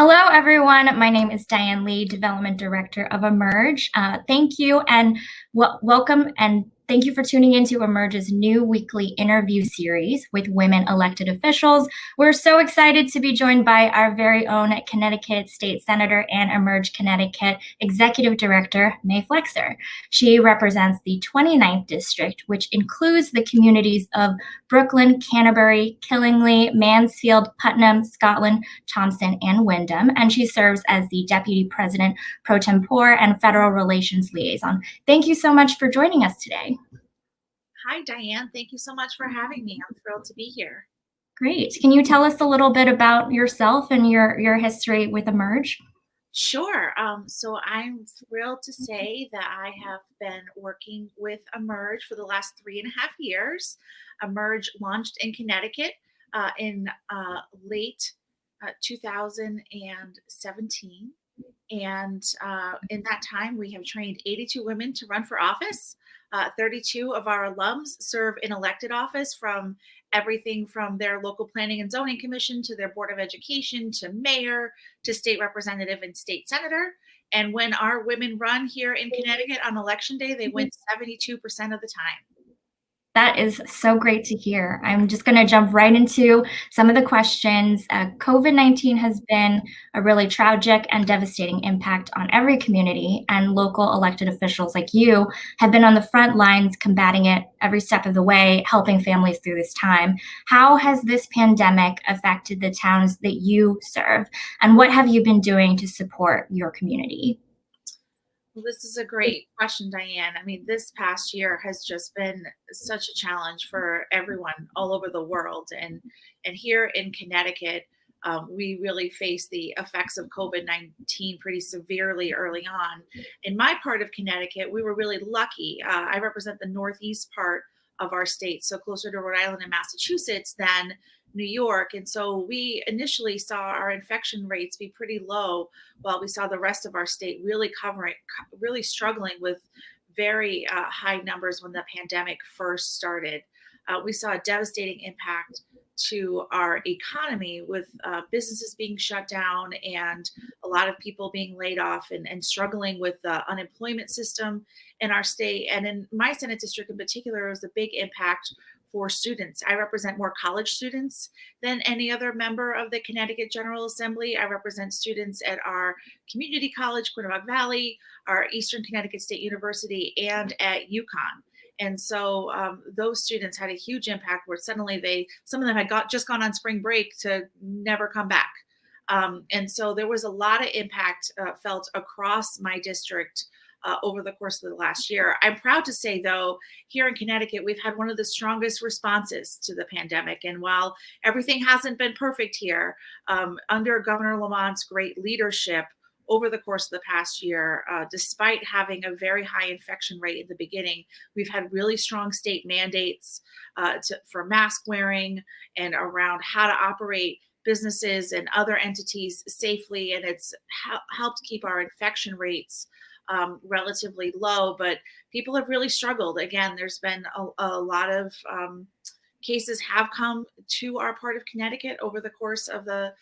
Hello, everyone. My name is Diane Lee, Development Director of Emerge. Thank you and welcome, and thank you for tuning into Emerge's new weekly interview series with women elected officials. We're so excited to be joined by our very own Connecticut State Senator and Emerge Connecticut Executive Director, May Flexer. She represents the 29th District, which includes the communities of Brooklyn, Canterbury, Killingly, Mansfield, Putnam, Scotland, Thompson, and Wyndham, and she serves as the Deputy President Pro Tempore and Federal Relations Liaison. Thank you so much for joining us today. Hi, Diane. Thank you so much for having me. I'm thrilled to be here. Great. Can you tell us a little bit about yourself and your history with Emerge? Sure. So I'm thrilled to say that I have been working with Emerge for the last 3.5 years. Emerge launched in Connecticut in late 2017. And in that time, we have trained 82 women to run for office. 32 of our alums serve in elected office, from everything from their local planning and zoning commission to their board of education to mayor to state representative and state senator. And when our women run here in Connecticut on election day, they win 72% of the time. That is so great to hear. I'm just going to jump right into some of the questions. COVID-19 has been a really tragic and devastating impact on every community, and local elected officials like you have been on the front lines combating it every step of the way, helping families through this time. How has this pandemic affected the towns that you serve, and what have you been doing to support your community? Well, this is a great question, Diane. I mean, this past year has just been such a challenge for everyone all over the world, and here in Connecticut, we really faced the effects of COVID-19 pretty severely early on. In my part of Connecticut, we were really lucky. I represent the northeast part of our state, so closer to Rhode Island and Massachusetts than New York. And so we initially saw our infection rates be pretty low, while we saw the rest of our state really struggling with very high numbers when the pandemic first started. We saw a devastating impact to our economy, with businesses being shut down and a lot of people being laid off, and struggling with the unemployment system in our state. And in my Senate district in particular, it was a big impact for students. I represent more college students than any other member of the Connecticut General Assembly. I represent students at our community college, Quinnebog Valley, our Eastern Connecticut State University, and at UConn. And so those students had a huge impact, where suddenly some of them had just gone on spring break to never come back. And so there was a lot of impact felt across my district over the course of the last year. I'm proud to say, though, here in Connecticut, we've had one of the strongest responses to the pandemic. And while everything hasn't been perfect here, under Governor Lamont's great leadership over the course of the past year, despite having a very high infection rate in the beginning, we've had really strong state mandates for mask wearing and around how to operate businesses and other entities safely. And it's helped keep our infection rates relatively low, but people have really struggled. Again, there's been a lot of cases have come to our part of Connecticut over the course of the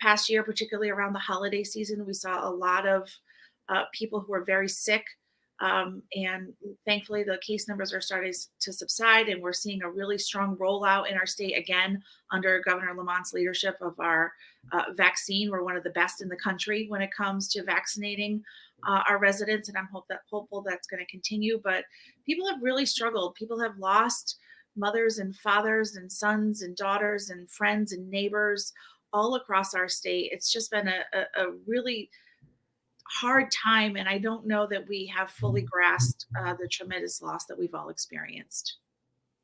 past year, particularly around the holiday season. We saw a lot of people who were very sick, and thankfully the case numbers are starting to subside, and we're seeing a really strong rollout in our state again under Governor Lamont's leadership of our vaccine. We're one of the best in the country when it comes to vaccinating our residents, and I'm hopeful that's going to continue. But people have really struggled. People have lost mothers and fathers and sons and daughters and friends and neighbors all across our state. It's just been a really hard time, and I don't know that we have fully grasped the tremendous loss that we've all experienced.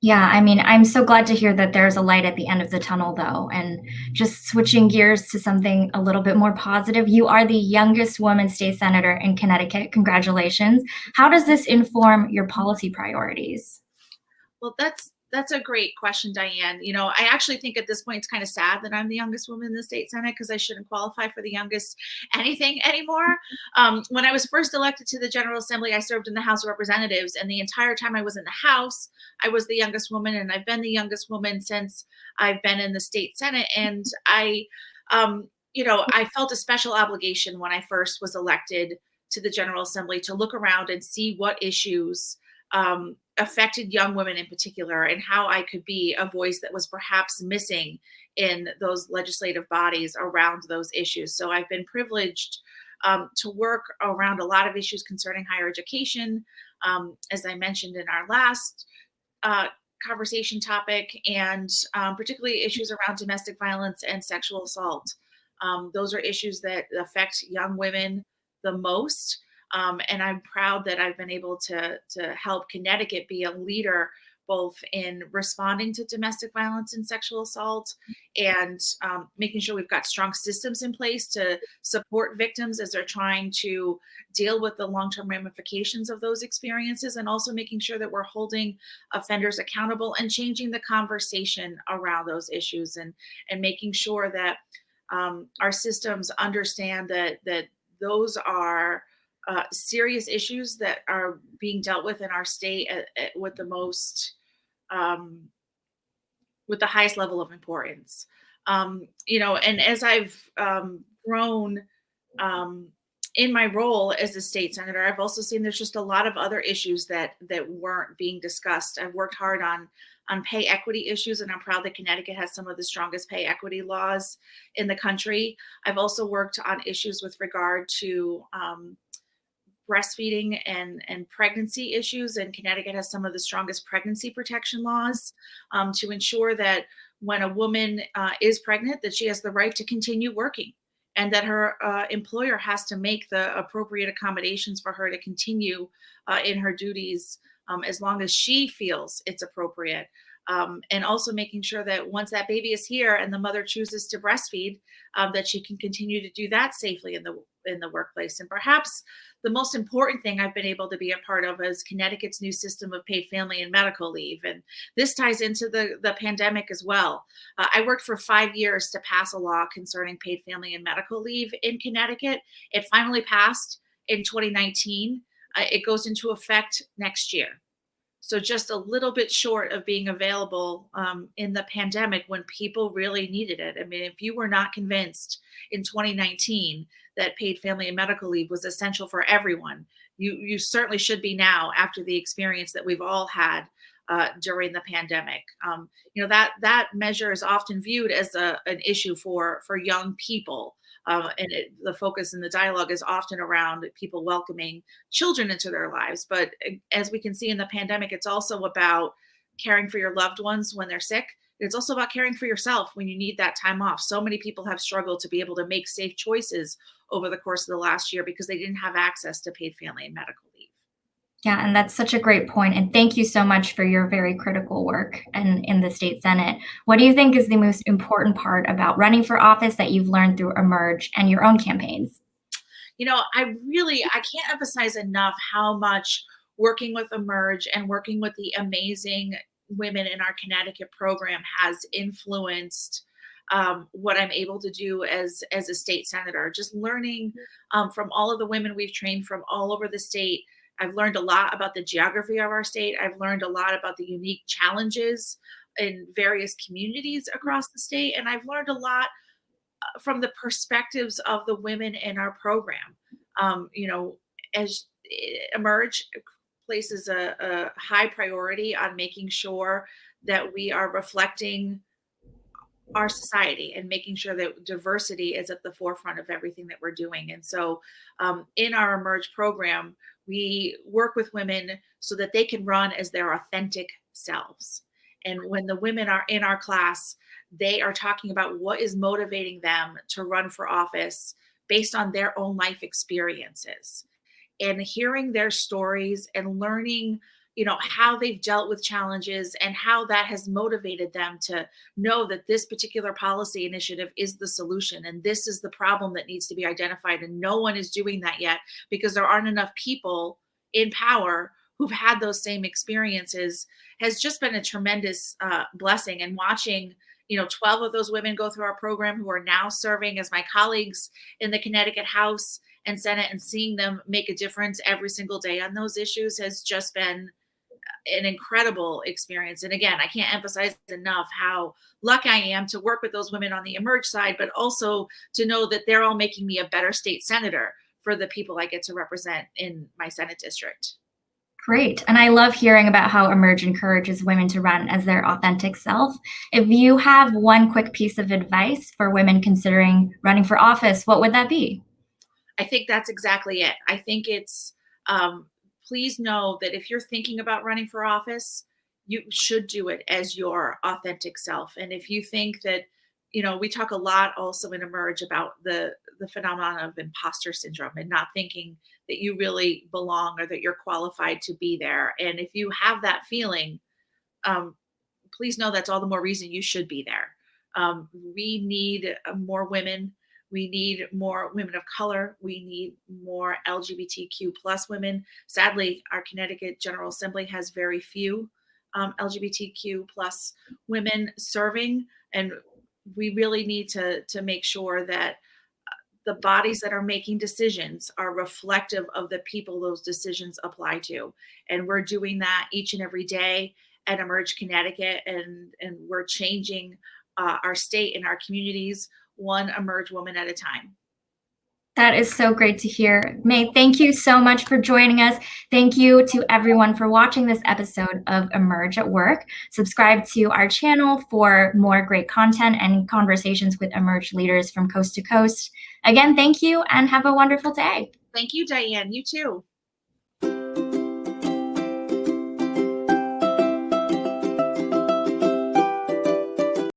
Yeah, I mean, I'm so glad to hear that there's a light at the end of the tunnel, though. And just switching gears to something a little bit more positive, you are the youngest woman state senator in Connecticut. Congratulations. How does this inform your policy priorities? Well, that's a great question, Diane. You know, I actually think at this point it's kind of sad that I'm the youngest woman in the state Senate, because I shouldn't qualify for the youngest anything anymore. When I was first elected to the General Assembly, I served in the House of Representatives, and the entire time I was in the House, I was the youngest woman, and I've been the youngest woman since I've been in the state Senate. And I I felt a special obligation when I first was elected to the General Assembly to look around and see what issues affected young women in particular, and how I could be a voice that was perhaps missing in those legislative bodies around those issues. So I've been privileged to work around a lot of issues concerning higher education, as I mentioned in our last uh, conversation topic, and particularly issues around domestic violence and sexual assault. Those are issues that affect young women the most. And I'm proud that I've been able to help Connecticut be a leader both in responding to domestic violence and sexual assault, and making sure we've got strong systems in place to support victims as they're trying to deal with the long-term ramifications of those experiences, and also making sure that we're holding offenders accountable and changing the conversation around those issues, and making sure that our systems understand that those are serious issues that are being dealt with in our state with the most um, with the highest level of importance. And as I've grown um, in my role as a state senator, I've also seen there's just a lot of other issues that weren't being discussed. I've worked hard on pay equity issues, and I'm proud that Connecticut has some of the strongest pay equity laws in the country. I've also worked on issues with regard to breastfeeding and pregnancy issues, and Connecticut has some of the strongest pregnancy protection laws to ensure that when a woman is pregnant, that she has the right to continue working, and that her employer has to make the appropriate accommodations for her to continue in her duties as long as she feels it's appropriate. And also making sure that once that baby is here and the mother chooses to breastfeed, that she can continue to do that safely in the workplace. And perhaps the most important thing I've been able to be a part of is Connecticut's new system of paid family and medical leave. And this ties into the pandemic as well. I worked for 5 years to pass a law concerning paid family and medical leave in Connecticut. It finally passed in 2019. It goes into effect next year. So just a little bit short of being available in the pandemic when people really needed it. I mean, if you were not convinced in 2019 that paid family and medical leave was essential for everyone, you certainly should be now, after the experience that we've all had during the pandemic. That measure is often viewed as an issue for young people. The focus in the dialogue is often around people welcoming children into their lives. But as we can see in the pandemic, it's also about caring for your loved ones when they're sick. It's also about caring for yourself when you need that time off. So many people have struggled to be able to make safe choices over the course of the last year because they didn't have access to paid family and medical leave. Yeah, and that's such a great point. And thank you so much for your very critical work in the state Senate. What do you think is the most important part about running for office that you've learned through Emerge and your own campaigns? I can't emphasize enough how much working with Emerge and working with the amazing women in our Connecticut program has influenced what I'm able to do as a state senator. Just learning from all of the women we've trained from all over the state. I've learned a lot about the geography of our state. I've learned a lot about the unique challenges in various communities across the state. And I've learned a lot from the perspectives of the women in our program. As Emerge places a high priority on making sure that we are reflecting our society and making sure that diversity is at the forefront of everything that we're doing. And so in our Emerge program, we work with women so that they can run as their authentic selves. And when the women are in our class, they are talking about what is motivating them to run for office based on their own life experiences, and hearing their stories and learning how they've dealt with challenges and how that has motivated them to know that this particular policy initiative is the solution and this is the problem that needs to be identified, and no one is doing that yet because there aren't enough people in power who've had those same experiences, has just been a tremendous blessing. And watching 12 of those women go through our program who are now serving as my colleagues in the Connecticut House and Senate, and seeing them make a difference every single day on those issues has just been an incredible experience. And again, I can't emphasize enough how lucky I am to work with those women on the Emerge side, but also to know that they're all making me a better state senator for the people I get to represent in my Senate district. Great. And I love hearing about how Emerge encourages women to run as their authentic self. If you have one quick piece of advice for women considering running for office, what would that be? I think that's exactly it. I think it's um, please know that if you're thinking about running for office, you should do it as your authentic self. And if you think that, we talk a lot also in Emerge about the phenomenon of imposter syndrome and not thinking that you really belong or that you're qualified to be there. And if you have that feeling, um, please know that's all the more reason you should be there. We need more women. We need more women of color. We need more LGBTQ plus women. Sadly, our Connecticut General Assembly has very few LGBTQ plus women serving, and we really need to make sure that the bodies that are making decisions are reflective of the people those decisions apply to. And we're doing that each and every day at Emerge Connecticut, and we're changing our state and our communities one Emerge woman at a time. That is so great to hear. May, thank you so much for joining us. Thank you to everyone for watching this episode of Emerge at Work. Subscribe to our channel for more great content and conversations with Emerge leaders from coast to coast. Again, thank you and have a wonderful day. Thank you, Diane. You too.